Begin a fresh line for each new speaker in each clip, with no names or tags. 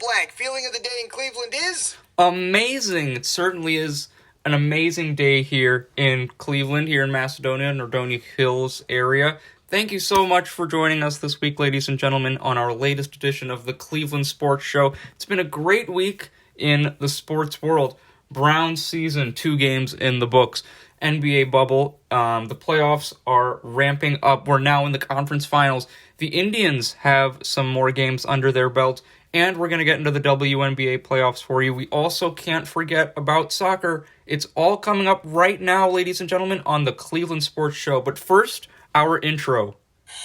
blank. Feeling of the day in Cleveland is?
Amazing. It certainly is an amazing day here in Cleveland, here in Macedonia, Nordonia Hills area. Thank you so much for joining us this week, ladies and gentlemen, on our latest edition of the Cleveland Sports Show. It's been a great week in the sports world. Browns season, 2 games in the books. NBA bubble, the playoffs are ramping up. We're now in the conference finals. The Indians have some more games under their belt, and we're going to get into the WNBA playoffs for you. We also can't forget about soccer. It's all coming up right now, ladies and gentlemen, on the Cleveland Sports Show. But first, our intro.
It's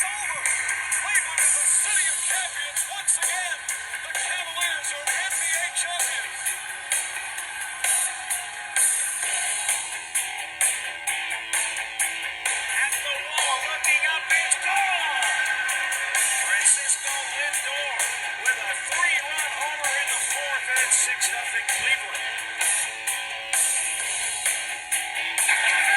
over! Cleveland is the city of champions once again! The Cavaliers are NBA champions! At the wall, looking up, it's gone! Francisco Lindor with a 3-run homer in the fourth, and it's 6-0 Cleveland.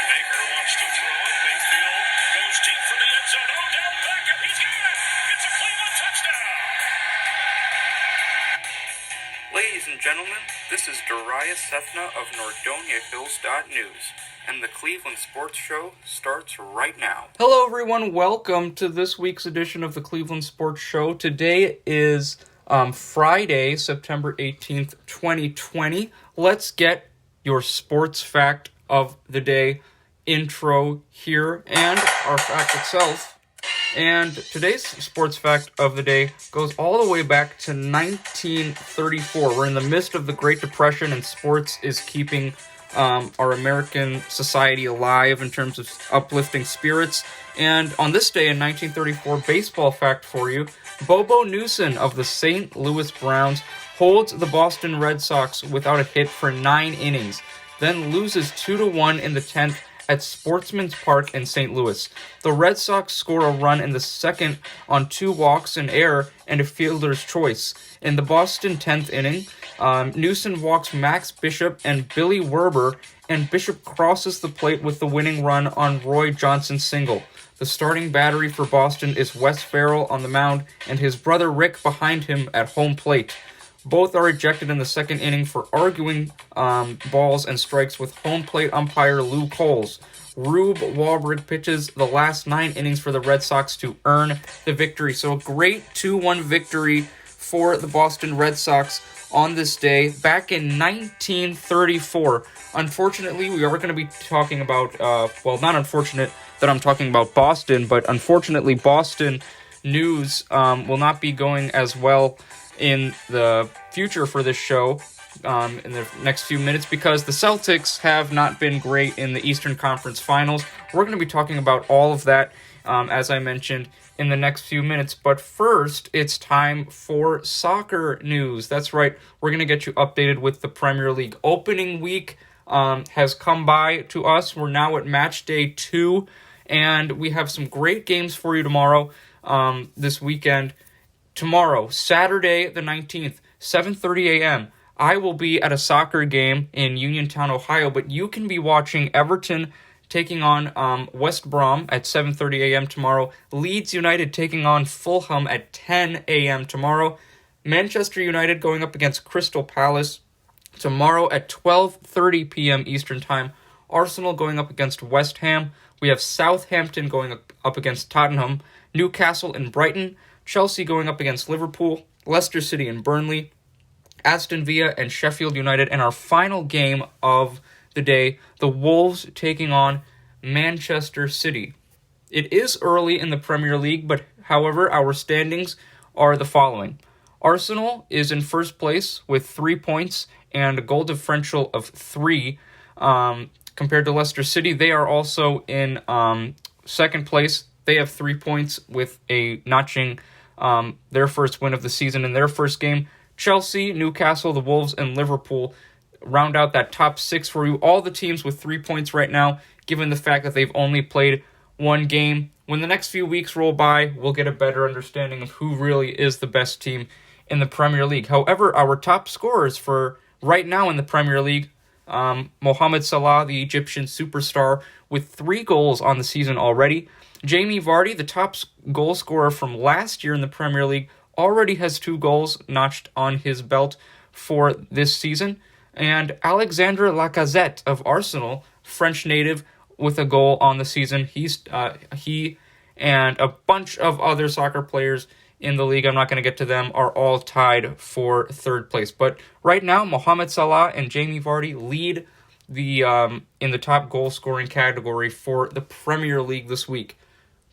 Baker wants to throw it. Mayfield goes deep for the end zone. Odell Beckham, he's got it! It's a Cleveland touchdown!
Ladies and gentlemen, this is Darius Sethna of NordoniaHills.News, and the Cleveland Sports Show starts right now. Hello everyone, welcome to this week's edition of the Cleveland Sports Show. Today is Friday, September 18th, 2020. Let's get your sports fact of the day intro here and our fact itself. And today's sports fact of the day goes all the way back to 1934. We're in the midst of the Great Depression, and sports is keeping our American society alive in terms of uplifting spirits. And on this day in 1934, baseball fact for you, Bobo Newson of the St. Louis Browns holds the Boston Red Sox without a hit for 9 innings, then loses 2-1 in the 10th at Sportsman's Park in St. Louis. The Red Sox score a run in the second on 2 walks, an error, and a fielder's choice. In the Boston 10th inning, Newson walks Max Bishop and Billy Werber, and Bishop crosses the plate with the winning run on Roy Johnson's single. The starting battery for Boston is Wes Farrell on the mound, and his brother Rick behind him at home plate. Both are ejected in the second inning for arguing balls and strikes with home plate umpire Lou Coles. Rube Wahlberg pitches the last 9 innings for the Red Sox to earn the victory. So a great 2-1 victory for the Boston Red Sox on this day back in 1934. Unfortunately, we are going to be talking about, not unfortunate that I'm talking about Boston, but unfortunately Boston news will not be going as well in the future for this show in the next few minutes because the Celtics have not been great in the Eastern Conference Finals. We're going to be talking about all of that, as I mentioned, in the next few minutes. But first, it's time for soccer news. That's right, we're going to get you updated with the Premier League. Opening week has come by to us. We're now at match day 2, and we have some great games for you tomorrow, this weekend. Tomorrow, Saturday the 19th, 7:30 a.m., I will be at a soccer game in Uniontown, Ohio, but you can be watching Everton taking on West Brom at 7:30 a.m. tomorrow, Leeds United taking on Fulham at 10 a.m. tomorrow, Manchester United going up against Crystal Palace tomorrow at 12:30 p.m. Eastern Time, Arsenal going up against West Ham, we have Southampton going up against Tottenham, Newcastle and Brighton, Chelsea going up against Liverpool, Leicester City and Burnley, Aston Villa and Sheffield United, and our final game of the day, the Wolves taking on Manchester City. It is early in the Premier League, but however, our standings are the following. Arsenal is in first place with 3 points and a goal differential of 3 compared to Leicester City. They are also in second place. They have 3 points with a notching their first win of the season in their first game. Chelsea, Newcastle, the Wolves, and Liverpool round out that top 6 for you. All the teams with 3 points right now, given the fact that they've only played 1 game. When the next few weeks roll by, we'll get a better understanding of who really is the best team in the Premier League. However, our top scorers for right now in the Premier League, Mohamed Salah, the Egyptian superstar, with 3 goals on the season already. Jamie Vardy, the top goal scorer from last year in the Premier League, already has 2 goals notched on his belt for this season. And Alexandre Lacazette of Arsenal, French native, with a goal on the season. He and a bunch of other soccer players in the league, I'm not going to get to them, are all tied for 3rd place. But right now, Mohamed Salah and Jamie Vardy lead the in the top goal scoring category for the Premier League this week.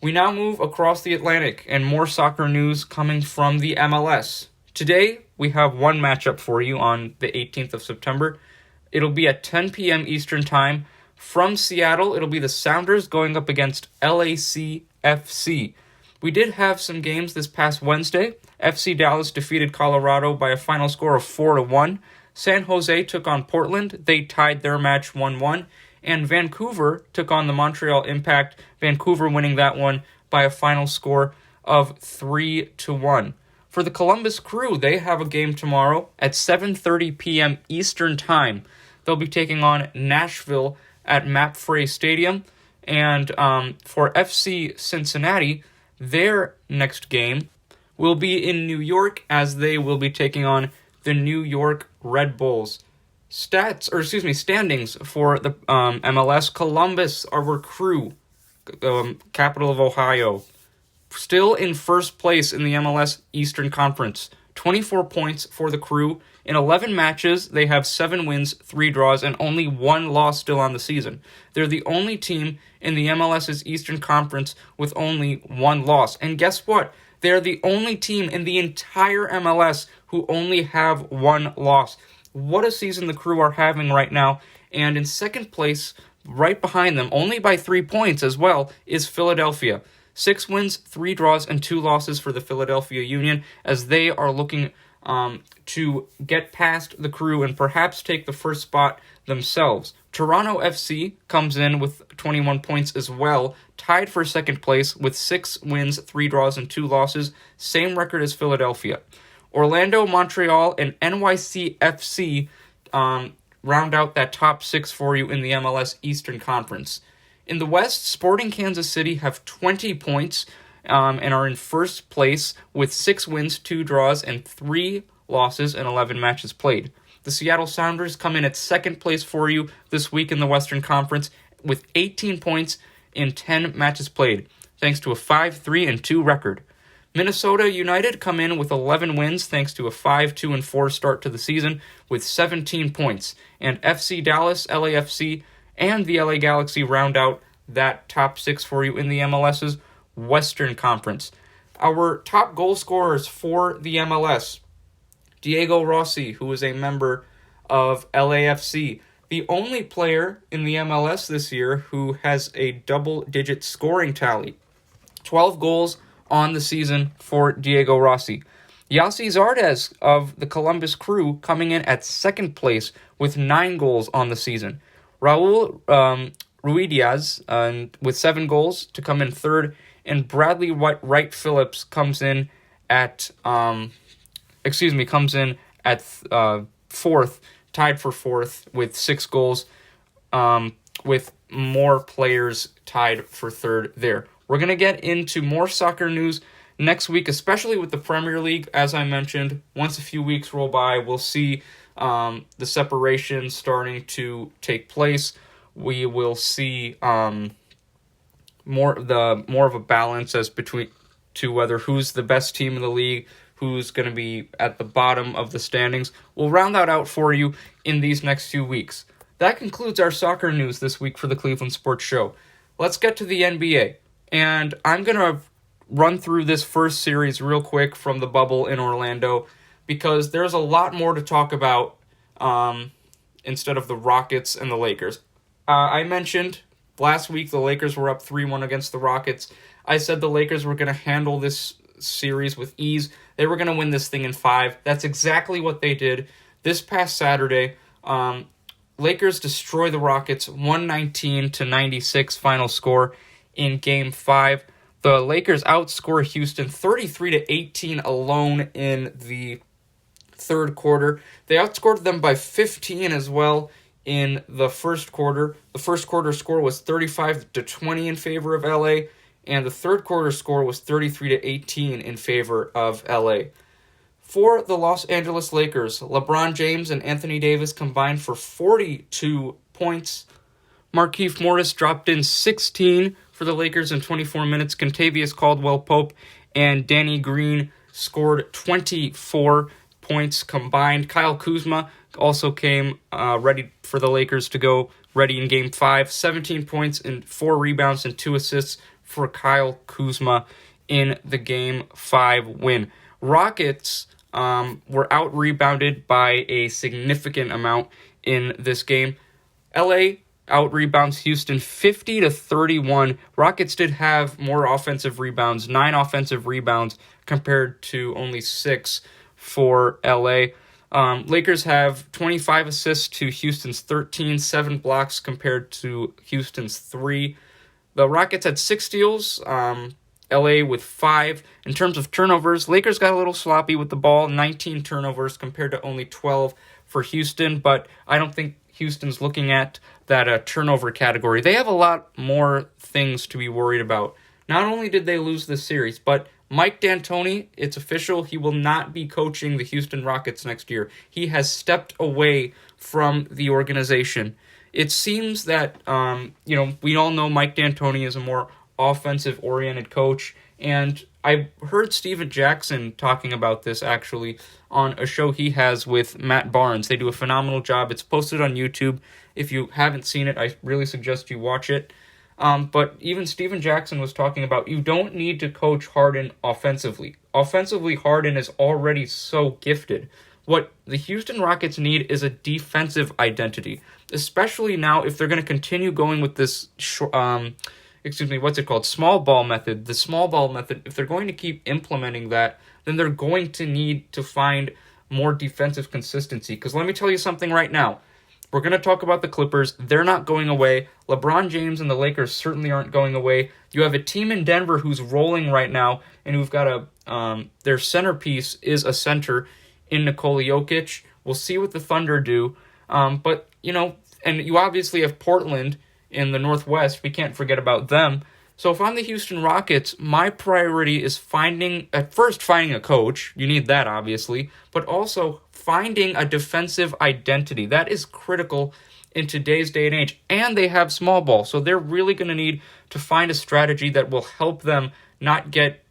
We now move across the Atlantic and more soccer news coming from the MLS. Today, we have one matchup for you on the 18th of September. It'll be at 10 p.m. Eastern Time. From Seattle, it'll be the Sounders going up against LACFC. We did have some games this past Wednesday. FC Dallas defeated Colorado by a final score of 4-1. San Jose took on Portland. They tied their match 1-1. And Vancouver took on the Montreal Impact. Vancouver winning that one by a final score of 3-1. For the Columbus Crew, they have a game tomorrow at 7:30 p.m. Eastern Time. They'll be taking on Nashville at MAPFRE Stadium. And for FC Cincinnati, their next game will be in New York as they will be taking on the New York Red Bulls. Standings for the MLS. Columbus, our Crew, capital of Ohio, still in first place in the MLS Eastern Conference. 24 points for the Crew. In 11 matches, they have 7 wins, 3 draws, and only 1 loss still on the season. They're the only team in the MLS's Eastern Conference with only 1 loss. And guess what? They're the only team in the entire MLS who only have 1 loss. What a season the Crew are having right now. And in second place, right behind them, only by 3 points as well, is Philadelphia. 6 wins, 3 draws, and 2 losses for the Philadelphia Union as they are looking to get past the Crew and perhaps take the first spot themselves. Toronto FC comes in with 21 points as well, tied for second place with 6 wins, 3 draws, and 2 losses, same record as Philadelphia. Orlando, Montreal, and NYCFC round out that top 6 for you in the MLS Eastern Conference. In the West, Sporting Kansas City have 20 points and are in first place with 6 wins, 2 draws, and 3 losses in 11 matches played. The Seattle Sounders come in at second place for you this week in the Western Conference with 18 points in 10 matches played, thanks to a 5-3-2 record. Minnesota United come in with 11 wins thanks to a 5-2-4 start to the season with 17 points. And FC Dallas, LAFC, and the LA Galaxy round out that top 6 for you in the MLS's Western Conference. Our top goal scorers for the MLS: Diego Rossi, who is a member of LAFC, the only player in the MLS this year who has a double-digit scoring tally. 12 goals on the season for Diego Rossi. Yassi Zardes of the Columbus Crew coming in at second place with 9 goals on the season. Raul Ruidiaz with 7 goals to come in third, and Bradley Wright Phillips comes in at fourth, tied for fourth with 6 goals, with more players tied for third there. We're going to get into more soccer news next week, especially with the Premier League. As I mentioned, once a few weeks roll by, we'll see the separation starting to take place. We will see more of a balance as between to whether who's the best team in the league, who's going to be at the bottom of the standings. We'll round that out for you in these next few weeks. That concludes our soccer news this week for the Cleveland Sports Show. Let's get to the NBA. And I'm going to run through this first series real quick from the bubble in Orlando because there's a lot more to talk about instead of the Rockets and the Lakers. I mentioned last week the Lakers were up 3-1 against the Rockets. I said the Lakers were going to handle this series with ease. They were going to win this thing in 5. That's exactly what they did. This past Saturday, Lakers destroy the Rockets 119-96 final score in Game 5. The Lakers outscore Houston 33-18 alone in the third quarter. They outscored them by 15 as well in the first quarter. The first quarter score was 35-20 in favor of LA, and the third quarter score was 33-18 in favor of LA. For the Los Angeles Lakers, LeBron James and Anthony Davis combined for 42 points. Markieff Morris dropped in 16 for the Lakers in 24 minutes. Kentavious Caldwell-Pope and Danny Green scored 24 points combined. Kyle Kuzma also came ready for the Lakers to go ready in Game 5. 17 points and 4 rebounds and 2 assists for Kyle Kuzma in the Game 5 win. Rockets were out-rebounded by a significant amount in this game. LA out-rebounds Houston 50-31. Rockets did have more offensive rebounds, 9 offensive rebounds compared to only 6 for LA. Lakers have 25 assists to Houston's 13, 7 blocks compared to Houston's 3. The Rockets had 6 steals, LA with 5. In terms of turnovers, Lakers got a little sloppy with the ball, 19 turnovers compared to only 12 for Houston, but I don't think Houston's looking at that turnover category. They have a lot more things to be worried about. Not only did they lose this series, but Mike D'Antoni, it's official, he will not be coaching the Houston Rockets next year. He has stepped away from the organization. It seems that, we all know Mike D'Antoni is a more offensive-oriented coach, and I heard Steven Jackson talking about this, actually, on a show he has with Matt Barnes. They do a phenomenal job. It's posted on YouTube. If you haven't seen it, I really suggest you watch it. But even Steven Jackson was talking about you don't need to coach Harden offensively. Offensively, Harden is already so gifted. What the Houston Rockets need is a defensive identity, especially now if they're going to continue going with this, small ball method. The small ball method, if they're going to keep implementing that, then they're going to need to find more defensive consistency. Because let me tell you something right now. We're going to talk about the Clippers. They're not going away. LeBron James and the Lakers certainly aren't going away. You have a team in Denver who's rolling right now, and who've got their centerpiece is a center in Nikola Jokic. We'll see what the Thunder do. And you obviously have Portland in the Northwest. We can't forget about them. So if I'm the Houston Rockets, my priority is finding a coach. You need that, obviously. But also finding a defensive identity. That is critical in today's day and age. And they have small ball. So they're really going to need to find a strategy that will help them not get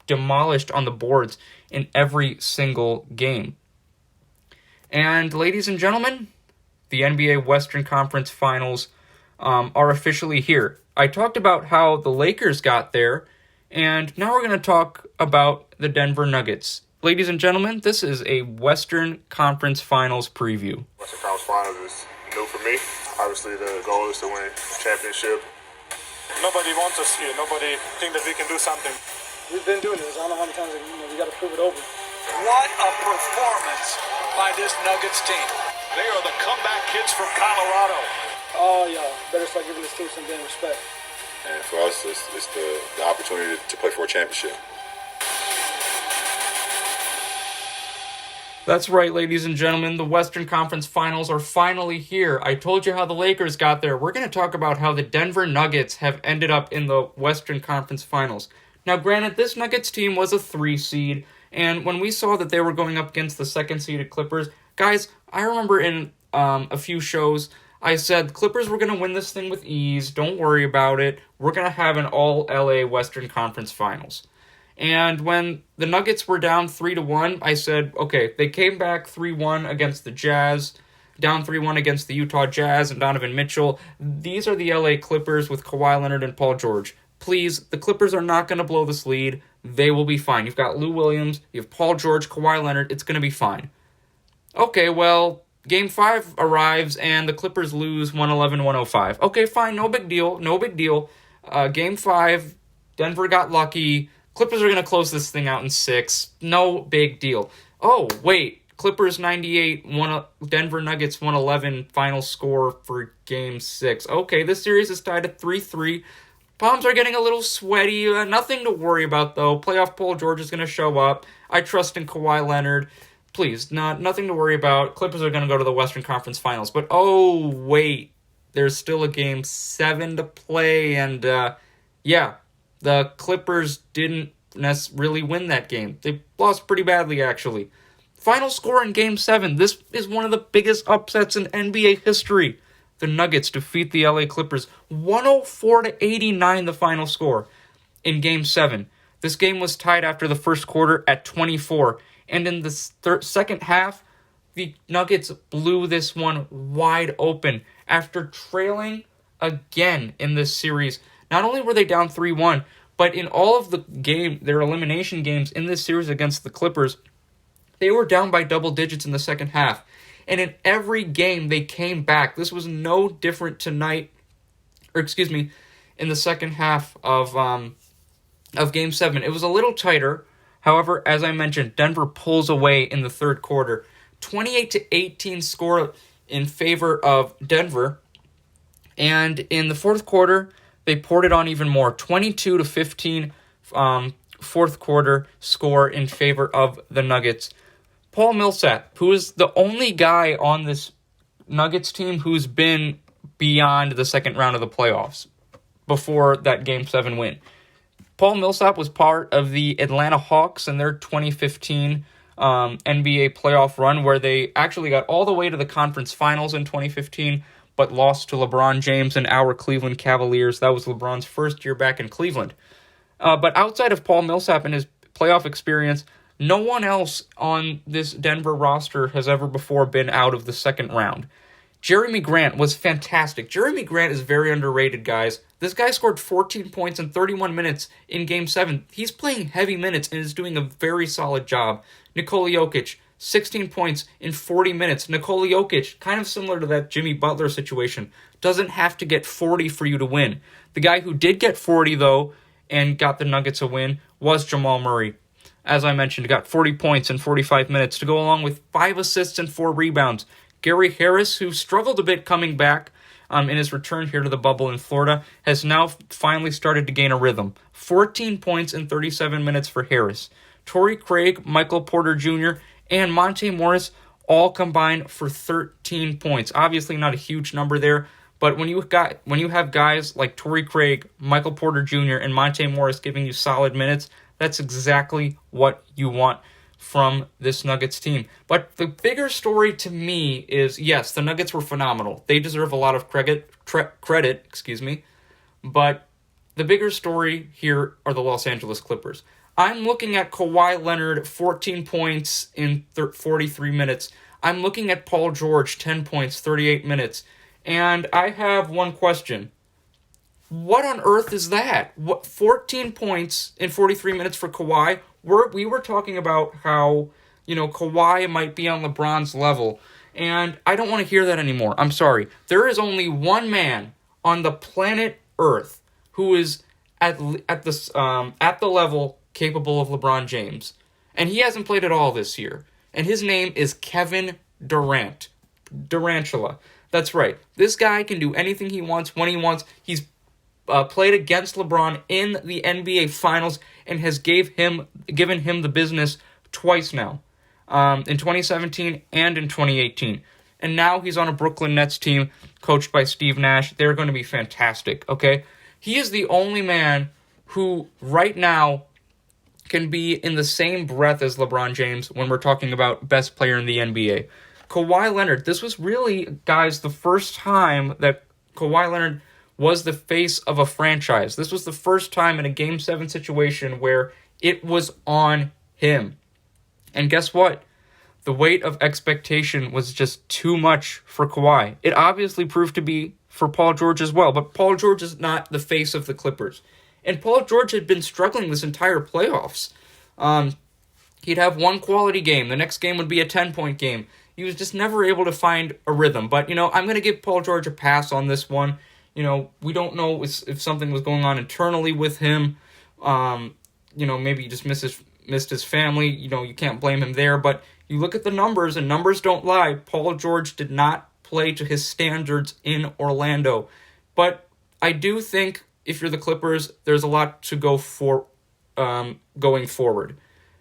demolished on the boards in every single game. And ladies and gentlemen, the NBA Western Conference Finals are officially here. I talked about how the Lakers got there, and now we're going to talk about the Denver Nuggets. Ladies and gentlemen, this is a Western Conference Finals preview.
Western Conference Finals is new for me. Obviously, the goal is to win the championship.
Nobody wants us here. Nobody think that we can do something.
We've been doing this. I don't know how many times we got to prove it over.
What a performance by this Nuggets team. They are the comeback kids from Colorado.
Oh, yeah. Better start giving this team some damn respect.
And for us, it's the opportunity to play for a championship.
That's right, ladies and gentlemen. The Western Conference Finals are finally here. I told you how the Lakers got there. We're going to talk about how the Denver Nuggets have ended up in the Western Conference Finals. Now, granted, this Nuggets team was a 3 seed, and when we saw that they were going up against the 2nd-seeded Clippers, guys, I remember in a few shows, I said Clippers were going to win this thing with ease. Don't worry about it. We're going to have an all-LA Western Conference Finals. And when the Nuggets were down 3-1, I said, okay, they came back 3-1 against the Jazz, down 3-1 against the Utah Jazz and Donovan Mitchell. These are the LA Clippers with Kawhi Leonard and Paul George. Please, the Clippers are not going to blow this lead. They will be fine. You've got Lou Williams, you have Paul George, Kawhi Leonard. It's going to be fine. Okay, well, Game 5 arrives, and the Clippers lose 111-105. Okay, fine, no big deal. Game 5, Denver got lucky. Clippers are going to close this thing out in 6. No big deal. Oh, wait, Clippers 98, Denver Nuggets 111, final score for Game 6. Okay, this series is tied at 3-3. Palms are getting a little sweaty. Nothing to worry about, though. Playoff Paul George is going to show up. I trust in Kawhi Leonard. Please, nothing to worry about. Clippers are going to go to the Western Conference Finals. But, oh, wait. There's still a Game 7 to play, and yeah, the Clippers didn't really win that game. They lost pretty badly, actually. Final score in Game 7. This is one of the biggest upsets in NBA history. The Nuggets defeat the LA Clippers 104-89, the final score in Game 7. This game was tied after the first quarter at 24. And in the second half, the Nuggets blew this one wide open after trailing again in this series. Not only were they down 3-1, but in all of their elimination games in this series against the Clippers, they were down by double digits in the second half. And in every game, they came back. This was no different tonight, in the second half of Game 7. It was a little tighter. However, as I mentioned, Denver pulls away in the third quarter. 28-18 score in favor of Denver. And in the fourth quarter, they poured it on even more. 22-15 fourth quarter score in favor of the Nuggets. Paul Millsap, who is the only guy on this Nuggets team who's been beyond the second round of the playoffs before that Game 7 win. Paul Millsap was part of the Atlanta Hawks in their 2015 NBA playoff run, where they actually got all the way to the conference finals in 2015, but lost to LeBron James and our Cleveland Cavaliers. That was LeBron's first year back in Cleveland. But outside of Paul Millsap and his playoff experience, no one else on this Denver roster has ever before been out of the second round. Jeremy Grant was fantastic. Jeremy Grant is very underrated, guys. This guy scored 14 points in 31 minutes in Game 7. He's playing heavy minutes and is doing a very solid job. Nikola Jokic, 16 points in 40 minutes. Nikola Jokic, kind of similar to that Jimmy Butler situation, doesn't have to get 40 for you to win. The guy who did get 40, though, and got the Nuggets a win was Jamal Murray. As I mentioned, got 40 points in 45 minutes to go along with 5 assists and 4 rebounds. Gary Harris, who struggled a bit coming back in his return here to the bubble in Florida, has now finally started to gain a rhythm. 14 points in 37 minutes for Harris. Torrey Craig, Michael Porter Jr., and Monte Morris all combined for 13 points. Obviously not a huge number there, but when you have guys like Torrey Craig, Michael Porter Jr., and Monte Morris giving you solid minutes, that's exactly what you want from this Nuggets team. But the bigger story to me is, yes, the Nuggets were phenomenal. They deserve a lot of credit, but the bigger story here are the Los Angeles Clippers. I'm looking at Kawhi Leonard, 14 points in 43 minutes. I'm looking at Paul George, 10 points, 38 minutes. And I have one question. What on earth is that? 14 points in 43 minutes for Kawhi? We were talking about how, Kawhi might be on LeBron's level, and I don't want to hear that anymore. I'm sorry. There is only one man on the planet Earth who is at the level capable of LeBron James, and he hasn't played at all this year. And his name is Kevin Durant. Durantula. That's right. This guy can do anything he wants when he wants. He's played against LeBron in the NBA Finals and has given him the business twice now, in 2017 and in 2018. And now he's on a Brooklyn Nets team coached by Steve Nash. They're going to be fantastic, okay? He is the only man who right now can be in the same breath as LeBron James when we're talking about best player in the NBA. Kawhi Leonard, this was really, guys, the first time that Kawhi Leonard was the face of a franchise. This was the first time in a Game 7 situation where it was on him. And guess what? The weight of expectation was just too much for Kawhi. It obviously proved to be for Paul George as well, but Paul George is not the face of the Clippers. And Paul George had been struggling this entire playoffs. He'd have one quality game. The next game would be a 10-point game. He was just never able to find a rhythm. But, I'm going to give Paul George a pass on this one. We don't know if something was going on internally with him. Maybe he just missed his family. You can't blame him there. But you look at the numbers, and numbers don't lie. Paul George did not play to his standards in Orlando. But I do think if you're the Clippers, there's a lot to go for going forward.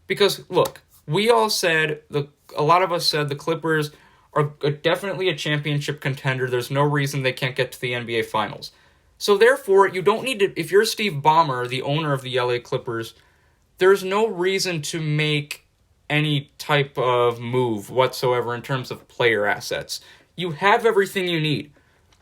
Because, look, a lot of us said the Clippers are definitely a championship contender. There's no reason they can't get to the NBA Finals. So therefore, you don't need to, if you're Steve Ballmer, the owner of the LA Clippers, there's no reason to make any type of move whatsoever in terms of player assets. You have everything you need.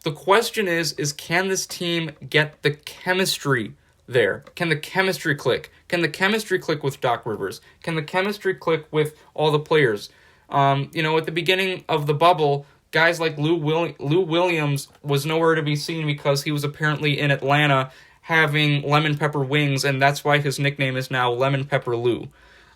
The question is can this team get the chemistry there? Can the chemistry click? Can the chemistry click with Doc Rivers? Can the chemistry click with all the players? At the beginning of the bubble, guys like Lou Williams was nowhere to be seen because he was apparently in Atlanta having lemon pepper wings, and that's why his nickname is now Lemon Pepper Lou.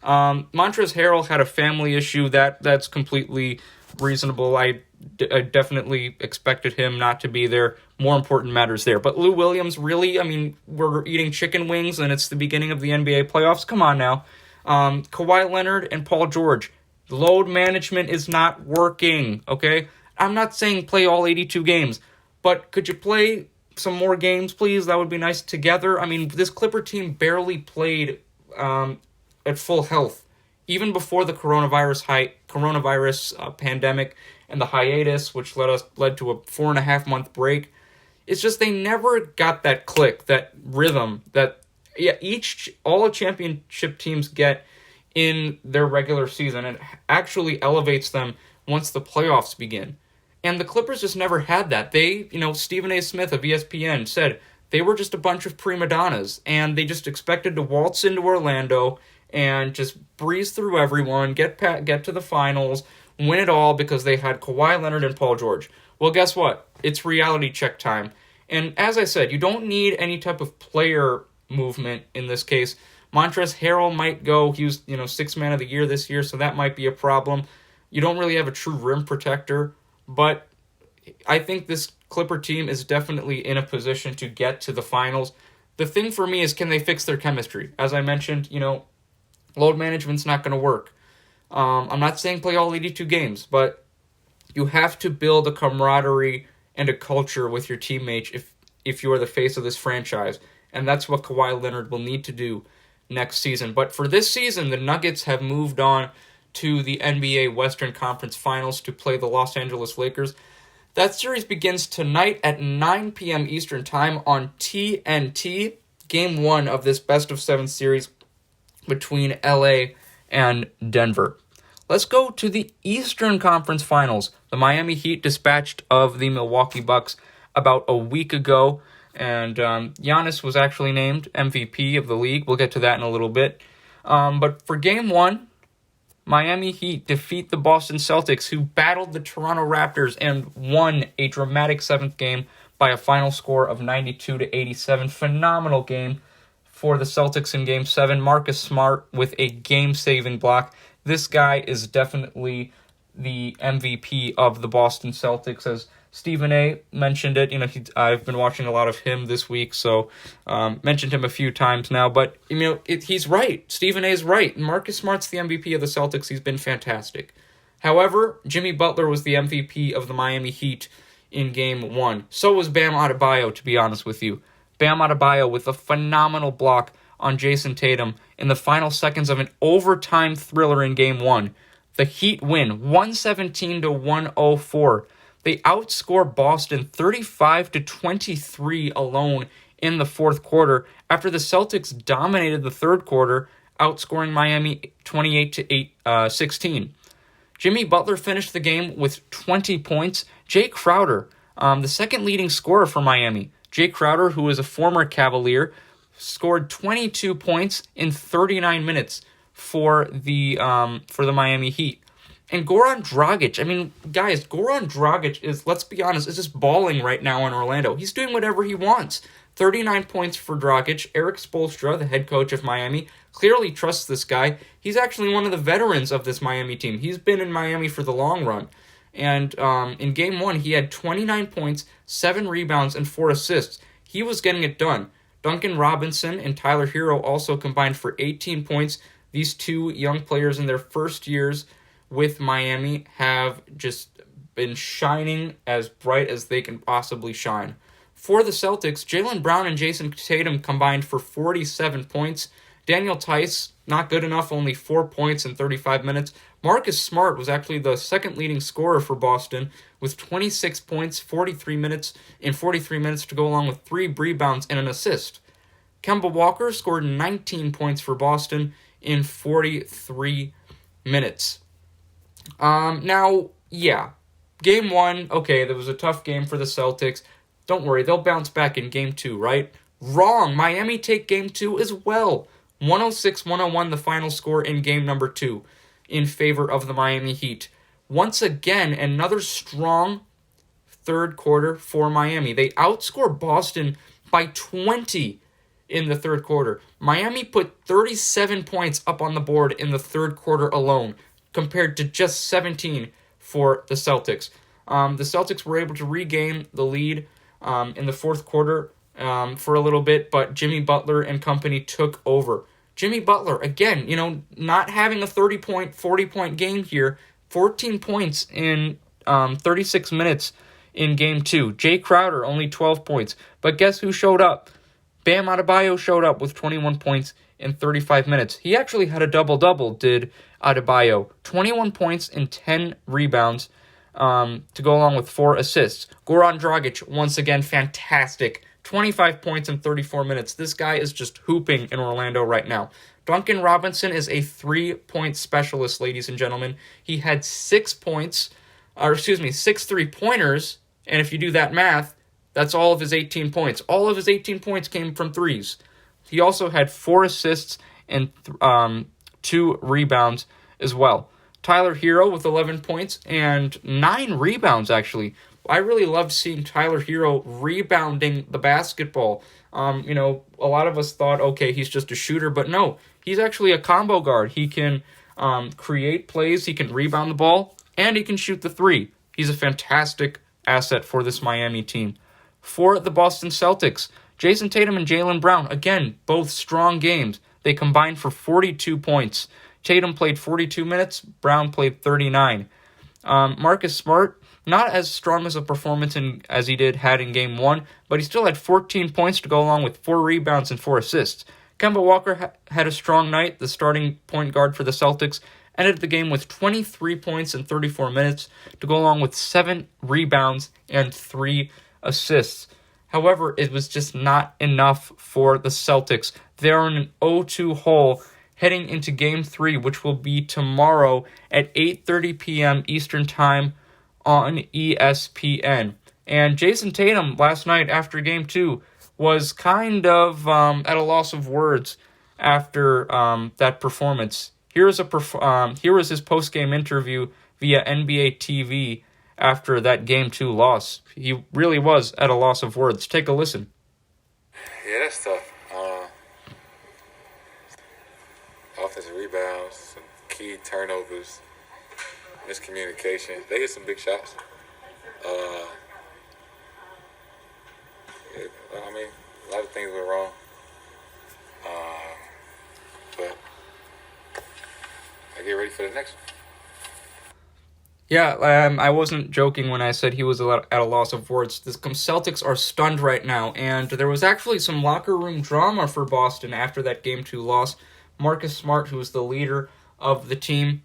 Montrezl Harrell had a family issue. That's completely reasonable. I definitely expected him not to be there. More important matters there. But Lou Williams, really, we're eating chicken wings and it's the beginning of the NBA playoffs. Come on now. Kawhi Leonard and Paul George. Load management is not working, okay? I'm not saying play all 82 games, but could you play some more games, please? That would be nice together. This Clipper team barely played at full health, even before the coronavirus pandemic and the hiatus, which led to a 4.5-month break. It's just they never got that click, that rhythm that all the championship teams get in their regular season. It actually elevates them once the playoffs begin. And the Clippers just never had that. Stephen A. Smith of ESPN said they were just a bunch of prima donnas, and they just expected to waltz into Orlando and just breeze through everyone, get to the finals, win it all because they had Kawhi Leonard and Paul George. Well, guess what? It's reality check time. And as I said, you don't need any type of player movement in this case. Montrezl Harrell might go. He was, sixth man of the year this year, so that might be a problem. You don't really have a true rim protector, but I think this Clipper team is definitely in a position to get to the finals. The thing for me is, can they fix their chemistry? As I mentioned, load management's not going to work. I'm not saying play all 82 games, but you have to build a camaraderie and a culture with your teammates if you are the face of this franchise. And that's what Kawhi Leonard will need to do next season. But for this season, the Nuggets have moved on to the NBA Western Conference Finals to play the Los Angeles Lakers. That series begins tonight at 9 p.m. Eastern Time on TNT. Game 1 of this best-of-7 series between LA and Denver. Let's go to the Eastern Conference Finals. The Miami Heat dispatched of the Milwaukee Bucks about a week ago, and Giannis was actually named MVP of the league. We'll get to that in a little bit. But for Game 1, Miami Heat defeat the Boston Celtics, who battled the Toronto Raptors and won a dramatic 7th game by a final score of 92-87. Phenomenal game for the Celtics in Game 7. Marcus Smart with a game-saving block. This guy is definitely the MVP of the Boston Celtics, as Stephen A. mentioned it. I've been watching a lot of him this week, so mentioned him a few times now. But, he's right. Stephen A. is right. Marcus Smart's the MVP of the Celtics. He's been fantastic. However, Jimmy Butler was the MVP of the Miami Heat in Game 1. So was Bam Adebayo, to be honest with you. Bam Adebayo with a phenomenal block on Jason Tatum in the final seconds of an overtime thriller in Game 1. The Heat win 117-104. They outscore Boston 35-23 alone in the fourth quarter after the Celtics dominated the third quarter, outscoring Miami 28-16. Jimmy Butler finished the game with 20 points. Jay Crowder, the second leading scorer for Miami. Jay Crowder, who is a former Cavalier, scored 22 points in 39 minutes for the Miami Heat. And Goran Dragic, Goran Dragic is, let's be honest, is just balling right now in Orlando. He's doing whatever he wants. 39 points for Dragic. Eric Spoelstra, the head coach of Miami, clearly trusts this guy. He's actually one of the veterans of this Miami team. He's been in Miami for the long run. And in Game 1, he had 29 points, 7 rebounds, and 4 assists. He was getting it done. Duncan Robinson and Tyler Hero also combined for 18 points. These two young players in their first years with Miami have just been shining as bright as they can possibly shine. For the Celtics, Jaylen Brown and Jason Tatum combined for 47 points. Daniel Tice, not good enough, only 4 points in 35 minutes. Marcus Smart was actually the second leading scorer for Boston with 26 points, 43 minutes to go along with 3 rebounds and an assist. Kemba Walker scored 19 points for Boston in 43 minutes. Game 1, okay, that was a tough game for the Celtics. Don't worry, they'll bounce back in Game 2, right? Wrong. Miami take Game 2 as well. 106-101 the final score in Game number 2 in favor of the Miami Heat. Once again, another strong third quarter for Miami. They outscore Boston by 20 in the third quarter. Miami put 37 points up on the board in the third quarter alone, compared to just 17 for the Celtics. The Celtics were able to regain the lead in the fourth quarter for a little bit, but Jimmy Butler and company took over. Jimmy Butler, again, not having a 30-point, 40-point game here, 14 points in 36 minutes in Game 2. Jay Crowder, only 12 points. But guess who showed up? Bam Adebayo showed up with 21 points in 35 minutes. He actually had a double-double, did Adebayo. 21 points and 10 rebounds to go along with 4 assists. Goran Dragic, once again, fantastic. 25 points in 34 minutes. This guy is just hooping in Orlando right now. Duncan Robinson is a 3-point specialist, ladies and gentlemen. He had 6 3-pointers, and if you do that math, that's all of his 18 points. All of his 18 points came from threes. He also had 4 assists and 2 rebounds as well. Tyler Hero with 11 points and 9 rebounds, actually. I really loved seeing Tyler Hero rebounding the basketball. A lot of us thought, okay, he's just a shooter, but no, he's actually a combo guard. He can create plays, he can rebound the ball, and he can shoot the 3. He's a fantastic asset for this Miami team. For the Boston Celtics, Jason Tatum and Jaylen Brown, again, both strong games. They combined for 42 points. Tatum played 42 minutes, Brown played 39. Marcus Smart, not as strong as a performance as he had in Game 1, but he still had 14 points to go along with 4 rebounds and 4 assists. Kemba Walker had a strong night. The starting point guard for the Celtics ended the game with 23 points in 34 minutes to go along with 7 rebounds and 3 assists. However, it was just not enough for the Celtics. They're in an 0-2 hole heading into Game 3, which will be tomorrow at 8:30 p.m. Eastern Time on ESPN. And Jason Tatum last night after Game 2 was kind of at a loss of words after that performance. Here was his post-game interview via NBA TV after that Game 2 loss. He really was at a loss of words. Take a listen.
Yeah, that's tough. Offensive rebounds, some key turnovers, miscommunication. They hit some big shots. A lot of things went wrong. But I get ready for the next one.
Yeah, I wasn't joking when I said he was at a loss of words. The Celtics are stunned right now, and there was actually some locker room drama for Boston after that Game 2 loss. Marcus Smart, who was the leader of the team,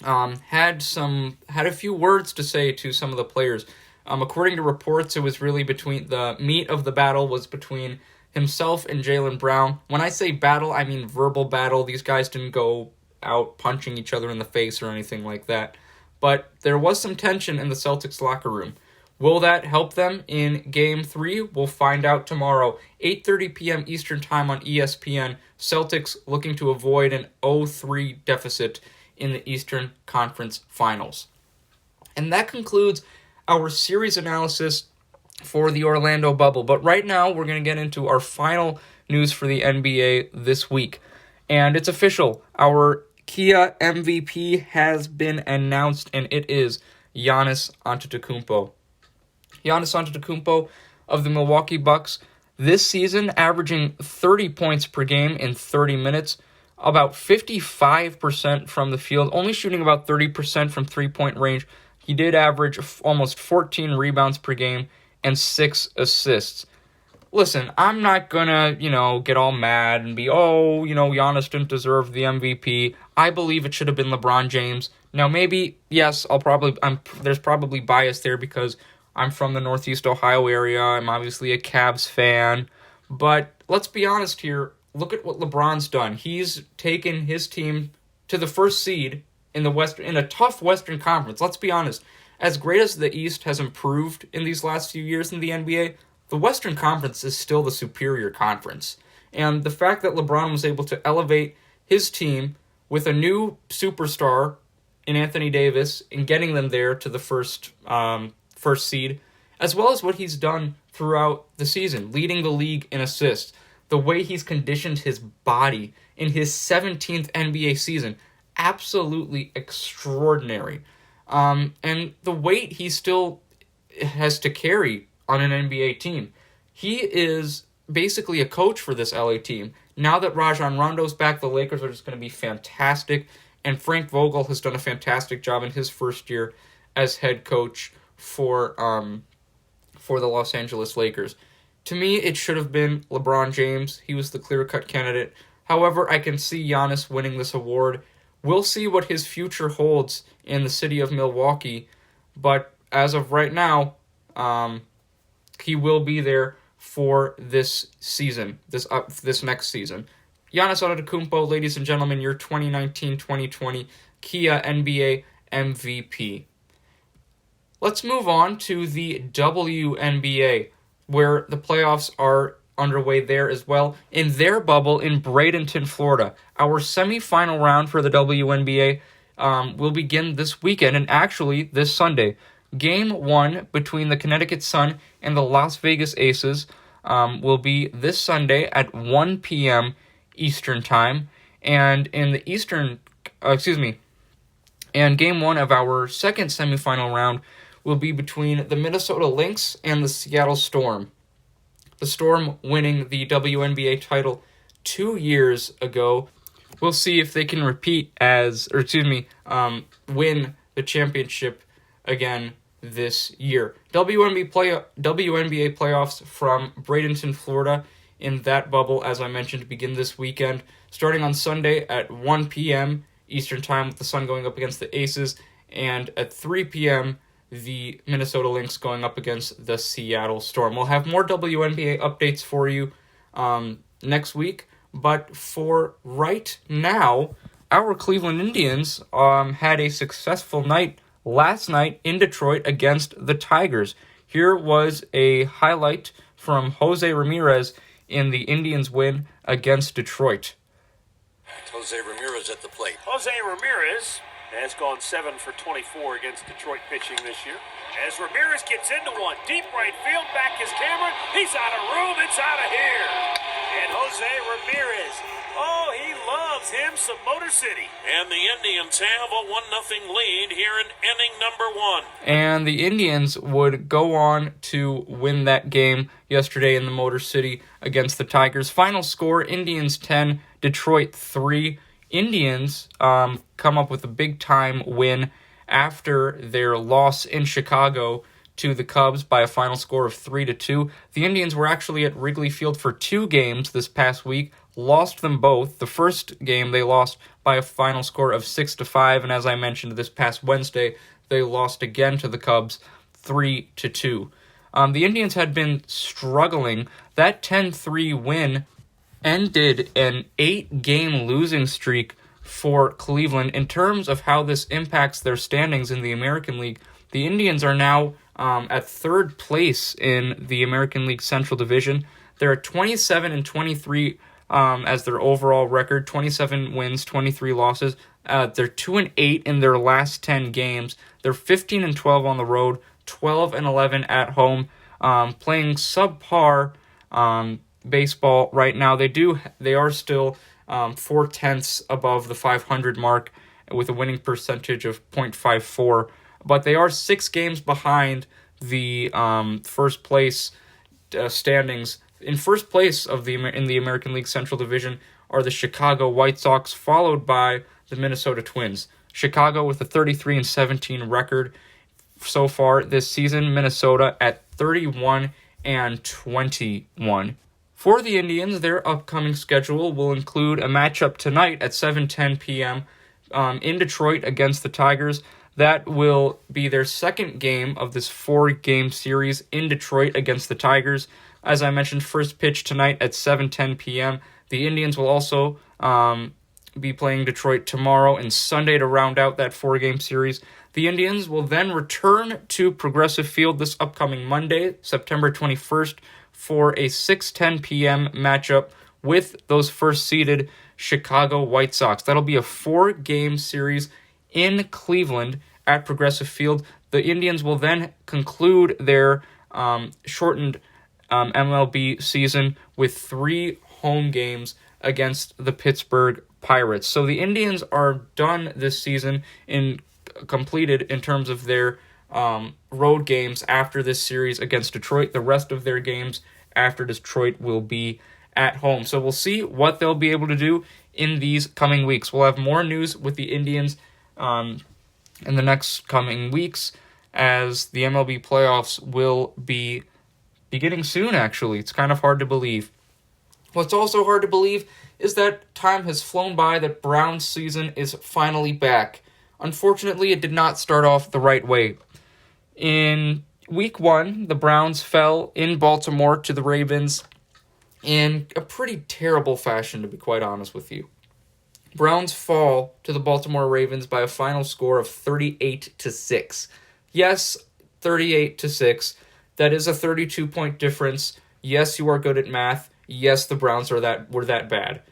had a few words to say to some of the players. According to reports, it was really between the meat of the battle was between himself and Jaylen Brown. When I say battle, I mean verbal battle. These guys didn't go out punching each other in the face or anything like that. But there was some tension in the Celtics locker room. Will that help them in Game 3? We'll find out tomorrow, 8:30 p.m. Eastern Time on ESPN. Celtics looking to avoid an 0-3 deficit in the Eastern Conference Finals. And that concludes our series analysis for the Orlando bubble. But right now, we're going to get into our final news for the NBA this week. And it's official. Our Kia MVP has been announced, and it is Giannis Antetokounmpo. Giannis Antetokounmpo of the Milwaukee Bucks this season averaging 30 points per game in 30 minutes, about 55% from the field, only shooting about 30% from three-point range. He did average almost 14 rebounds per game and 6 assists. listen, I'm not gonna, get all mad and be, Giannis didn't deserve the MVP. I believe it should have been LeBron James. Now, maybe, yes, there's probably bias there because I'm from the Northeast Ohio area. I'm obviously a Cavs fan. But let's be honest here. Look at what LeBron's done. He's taken his team to the first seed in a tough Western Conference. Let's be honest. As great as the East has improved in these last few years in the NBA, the Western Conference is still the superior conference. And the fact that LeBron was able to elevate his team with a new superstar in Anthony Davis and getting them there to the first seed, as well as what he's done throughout the season, leading the league in assists, the way he's conditioned his body in his 17th NBA season, absolutely extraordinary. And the weight he still has to carry on an NBA team. He is basically a coach for this LA team. Now that Rajon Rondo's back, the Lakers are just going to be fantastic, and Frank Vogel has done a fantastic job in his first year as head coach for the Los Angeles Lakers. To me, it should have been LeBron James. He was the clear-cut candidate. However, I can see Giannis winning this award. We'll see what his future holds in the city of Milwaukee, but as of right now, he will be there for this season, this next season. Giannis Antetokounmpo, ladies and gentlemen, your 2019-2020 Kia NBA MVP. Let's move on to the WNBA, where the playoffs are underway there as well, in their bubble in Bradenton, Florida. Our semifinal round for the WNBA will begin this weekend, and actually this Sunday. Game 1 between the Connecticut Sun and the Las Vegas Aces will be this Sunday at 1 p.m. Eastern Time, and in the and Game 1 of our second semifinal round will be between the Minnesota Lynx and the Seattle Storm. The Storm winning the WNBA title 2 years ago. We'll see if they can win the championship again this year. WNBA playoffs from Bradenton, Florida, in that bubble, as I mentioned, begin this weekend, starting on Sunday at 1 p.m. Eastern Time with the Sun going up against the Aces, and at 3 p.m. the Minnesota Lynx going up against the Seattle Storm. We'll have more WNBA updates for you next week, but for right now, our Cleveland Indians had a successful night last night in Detroit against the Tigers. Here was a highlight from Jose Ramirez in the Indians' win against Detroit.
Jose Ramirez at the plate.
Jose Ramirez has gone 7 for 24 against Detroit pitching this year. As Ramirez gets into one, deep right field, back is Cameron. He's out of room, it's out of here. And Jose Ramirez, he loves him some Motor City. And the Indians have a 1-0 lead here in inning number 1.
And the Indians would go on to win that game yesterday in the Motor City against the Tigers. Final score, Indians 10, Detroit 3. Indians come up with a big-time win after their loss in Chicago to the Cubs by a final score of 3-2. The Indians were actually at Wrigley Field for 2 games this past week, lost them both. The first game they lost by a final score of 6-5, and as I mentioned this past Wednesday, they lost again to the Cubs 3-2. The Indians had been struggling. That 10-3 win ended an 8-game losing streak for Cleveland. In terms of how this impacts their standings in the American League, the Indians are now at 3rd place in the American League Central Division. They're at 27-23 as their overall record, 27 wins, 23 losses. They're 2-8 in their last 10 games. They're 15-12 on the road, 12-11 at home, playing subpar baseball right now. They are still 4/10 above the 500 mark with a winning percentage of .54, but they are 6 games behind the first place standings. In first place in the American League Central Division are the Chicago White Sox, followed by the Minnesota Twins. Chicago with a 33-17 record so far this season. Minnesota at 31 For the Indians, their upcoming schedule will include a matchup tonight at 7:10 p.m. In Detroit against the Tigers. That will be their second game of this 4-game series in Detroit against the Tigers. As I mentioned, first pitch tonight at 7:10 p.m. The Indians will also be playing Detroit tomorrow and Sunday to round out that 4-game series. The Indians will then return to Progressive Field this upcoming Monday, September 21st, for a 6:10 p.m. matchup with those first-seeded Chicago White Sox. That'll be a 4-game series in Cleveland at Progressive Field. The Indians will then conclude their shortened MLB season with 3 home games against the Pittsburgh Pirates. So the Indians are done this season completed in terms of their road games after this series against Detroit. The rest of their games after Detroit will be at home. So we'll see what they'll be able to do in these coming weeks. We'll have more news with the Indians in the next coming weeks, as the MLB playoffs will be beginning soon, actually. It's kind of hard to believe. What's also hard to believe is that time has flown by, that Browns season is finally back. Unfortunately, it did not start off the right way. In Week 1, the Browns fell in Baltimore to the Ravens in a pretty terrible fashion, to be quite honest with you. Browns fall to the Baltimore Ravens by a final score of 38-6. Yes, 38-6. That is a 32-point difference. Yes, you are good at math. Yes, the Browns were that bad.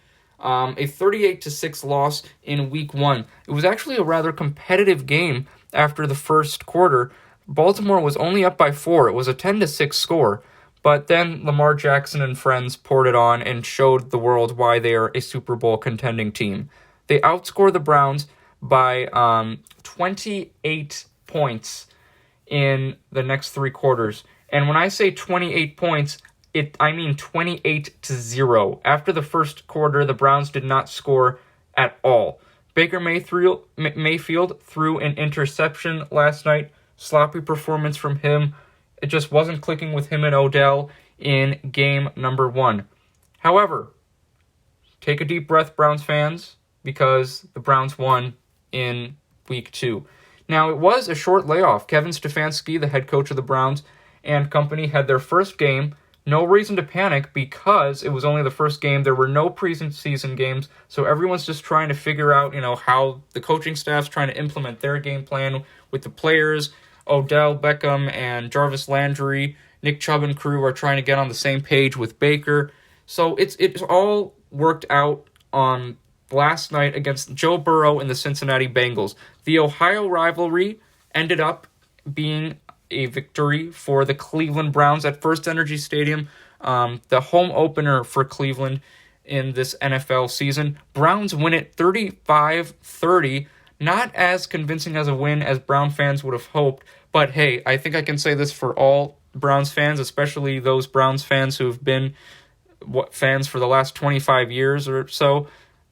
A 38-6 loss in Week 1. It was actually a rather competitive game after the first quarter. Baltimore was only up by 4. It was a 10-6 score. But then Lamar Jackson and friends poured it on and showed the world why they are a Super Bowl contending team. They outscored the Browns by 28 points in the next 3 quarters. And when I say 28 points, I mean 28-0. After the first quarter, the Browns did not score at all. Baker Mayfield threw an interception last night. Sloppy performance from him. It just wasn't clicking with him and Odell in game number 1. However, take a deep breath, Browns fans, because the Browns won in Week 2. Now, it was a short layoff. Kevin Stefanski, the head coach of the Browns, and company had their first game. No reason to panic because it was only the first game. There were no preseason games, so everyone's just trying to figure out, how the coaching staff's trying to implement their game plan with the players. Odell Beckham and Jarvis Landry, Nick Chubb and crew are trying to get on the same page with Baker. So it's all worked out on last night against Joe Burrow and the Cincinnati Bengals. The Ohio rivalry ended up being a victory for the Cleveland Browns at First Energy Stadium, the home opener for Cleveland in this NFL season. Browns win it 35-30. Not as convincing as a win as Brown fans would have hoped, but hey, I think I can say this for all Browns fans, especially those Browns fans who have been fans for the last 25 years or so.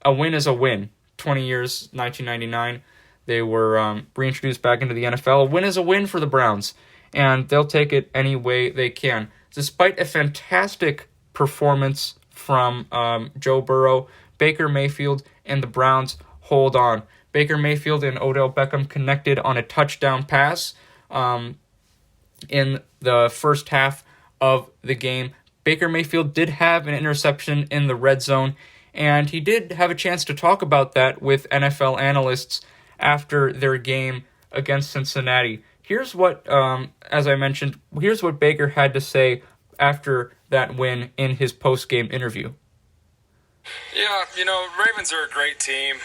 A win is a win. 20 years, 1999, they were reintroduced back into the NFL. A win is a win for the Browns, and they'll take it any way they can. Despite a fantastic performance from Joe Burrow, Baker Mayfield and the Browns hold on. Baker Mayfield and Odell Beckham connected on a touchdown pass in the first half of the game. Baker Mayfield did have an interception in the red zone, and he did have a chance to talk about that with NFL analysts after their game against Cincinnati. Here's what, as I mentioned, here's what Baker had to say after that win in his post-game interview.
Yeah, Ravens are a great team.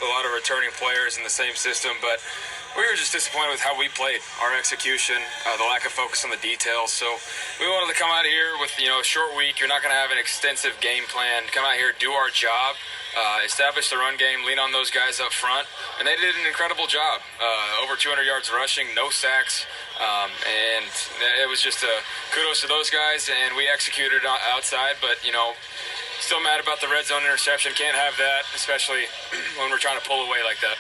A lot of returning players in the same system, but we were just disappointed with how we played, our execution, the lack of focus on the details. So we wanted to come out here with, a short week. You're not going to have an extensive game plan. Come out here, do our job, establish the run game, lean on those guys up front. And they did an incredible job. Over 200 yards rushing, no sacks. And it was just kudos to those guys. And we executed outside, but, still mad about the red zone interception. Can't have that, especially when we're trying to pull away like that.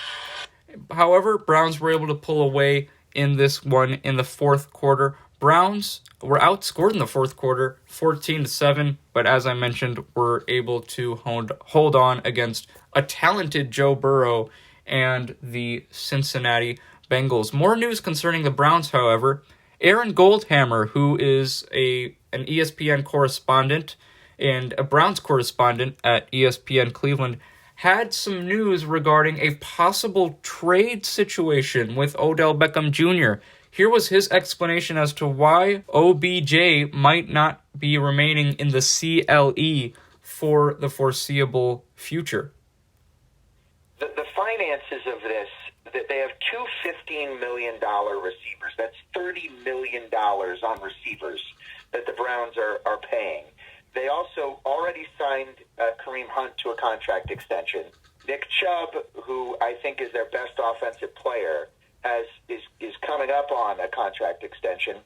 However, Browns were able to pull away in this one in the fourth quarter. Browns were outscored in the fourth quarter, 14-7, but as I mentioned, were able to hold on against a talented Joe Burrow and the Cincinnati Bengals. More news concerning the Browns, however. Aaron Goldhammer, who is an ESPN correspondent and a Browns correspondent at ESPN Cleveland, had some news regarding a possible trade situation with Odell Beckham Jr. Here was his explanation as to why OBJ might not be remaining in the CLE for the foreseeable future.
The finances of this, that they have two $15 million receivers. That's $30 million on receivers that the Browns are paying. They also already signed Kareem Hunt to a contract extension. Nick Chubb, who I think is their best offensive player, is coming up on a contract extension.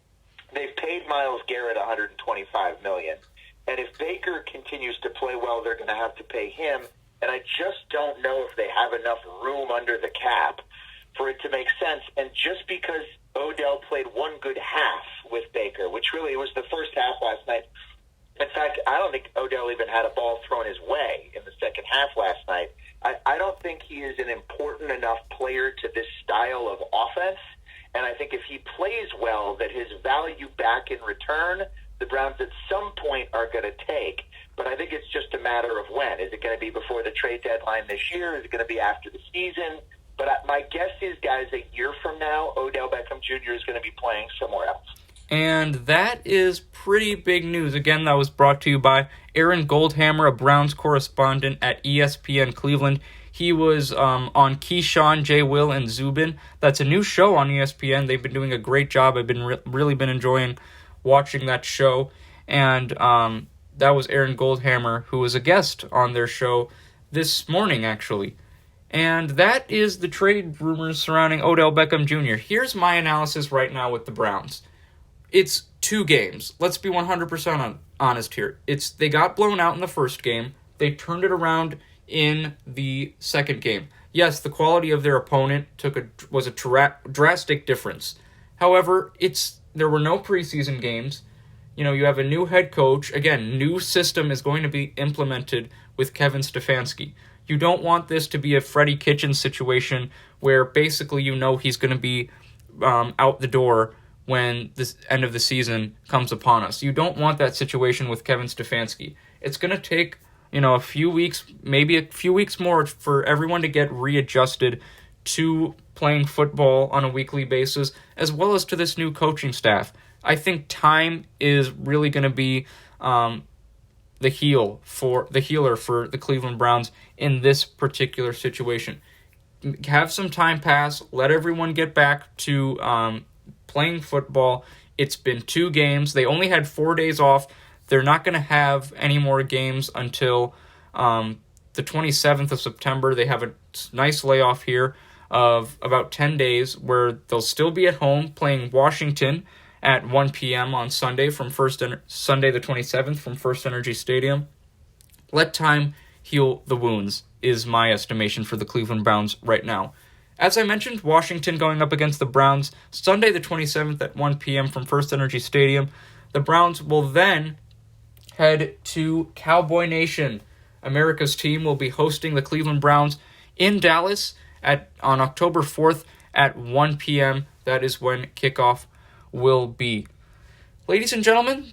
They've paid Myles Garrett $125 million. And if Baker continues to play well, they're going to have to pay him. And I just don't know if they have enough room under the cap for it to make sense. And just because Odell played one good half with Baker, which really was the first half last night. In fact, I don't think Odell even had a ball thrown his way in the second half last night. I don't think he is an important enough player to this style of offense. And I think if he plays well, that his value back in return, the Browns at some point are going to take. But I think it's just a matter of when. Is it going to be before the trade deadline this year? Is it going to be after the season? But my guess is, guys, a year from now, Odell Beckham Jr. is going to be playing somewhere else.
And that is pretty big news. Again, that was brought to you by Aaron Goldhammer, a Browns correspondent at ESPN Cleveland. He was on Keyshawn, J. Will, and Zubin. That's a new show on ESPN. They've been doing a great job. I've been really been enjoying watching that show. And that was Aaron Goldhammer, who was a guest on their show this morning, actually. And that is the trade rumors surrounding Odell Beckham Jr. Here's my analysis right now with the Browns. It's 2 games. Let's be 100% honest here. They got blown out in the first game. They turned it around in the second game. Yes, the quality of their opponent was a drastic difference. However, there were no preseason games. You have a new head coach. Again, new system is going to be implemented with Kevin Stefanski. You don't want this to be a Freddie Kitchens situation where basically he's going to be out the door when this end of the season comes upon us. You don't want that situation with Kevin Stefanski. It's going to take, a few weeks, maybe a few weeks more for everyone to get readjusted to playing football on a weekly basis, as well as to this new coaching staff. I think time is really going to be the healer for the Cleveland Browns in this particular situation. Have some time pass, let everyone get back to playing football. It's been 2 games. They only had 4 days off. They're not going to have any more games until the 27th of September. They have a nice layoff here of about 10 days where they'll still be at home playing Washington at 1 p.m. on Sunday Sunday the 27th from First Energy Stadium. Let time heal the wounds is my estimation for the Cleveland Browns right now. As I mentioned, Washington going up against the Browns Sunday the 27th at 1 p.m. from First Energy Stadium. The Browns will then head to Cowboy Nation. America's team will be hosting the Cleveland Browns in Dallas on October 4th at 1 p.m. That is when kickoff will be. Ladies and gentlemen,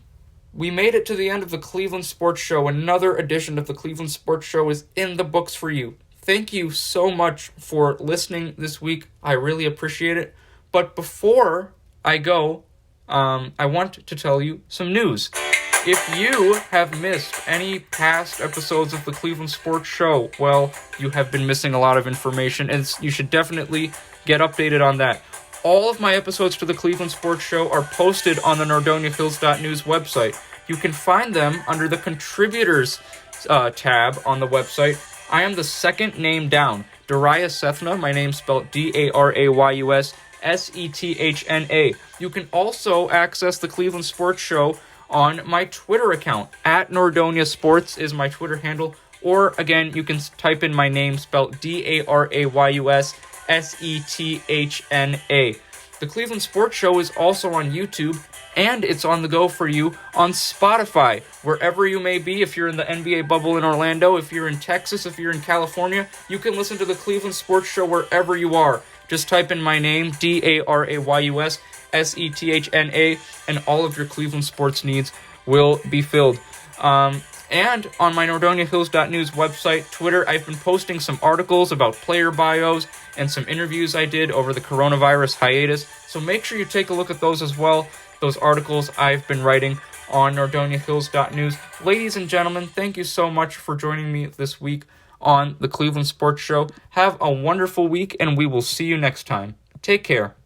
we made it to the end of the Cleveland Sports Show. Another edition of the Cleveland Sports Show is in the books for you. Thank you so much for listening this week. I really appreciate it. But before I go, I want to tell you some news. If you have missed any past episodes of the Cleveland Sports Show, well, you have been missing a lot of information, and you should definitely get updated on that. All of my episodes for the Cleveland Sports Show are posted on the NordoniaHills.News website. You can find them under the Contributors tab on the website. I am the second name down. Darius Sethna, my name spelled Darayyussethna. You can also access the Cleveland Sports Show on my Twitter account. @Nordonia Sports is my Twitter handle. Or, again, you can type in my name spelled Darayyussethna. The Cleveland Sports Show is also on YouTube And it's on the go for you on Spotify, wherever you may be. If you're in the NBA bubble in Orlando, if you're in Texas, if you're in California, you can listen to the Cleveland Sports Show wherever you are. Just type in my name, Darayyus, Sethna, and all of your Cleveland sports needs will be filled. And on my NordoniaHills.News website, Twitter, I've been posting some articles about player bios and some interviews I did over the coronavirus hiatus. So make sure you take a look at those as well. Those articles I've been writing on NordoniaHills.News. Ladies and gentlemen, thank you so much for joining me this week on the Cleveland Sports Show. Have a wonderful week, and we will see you next time. Take care.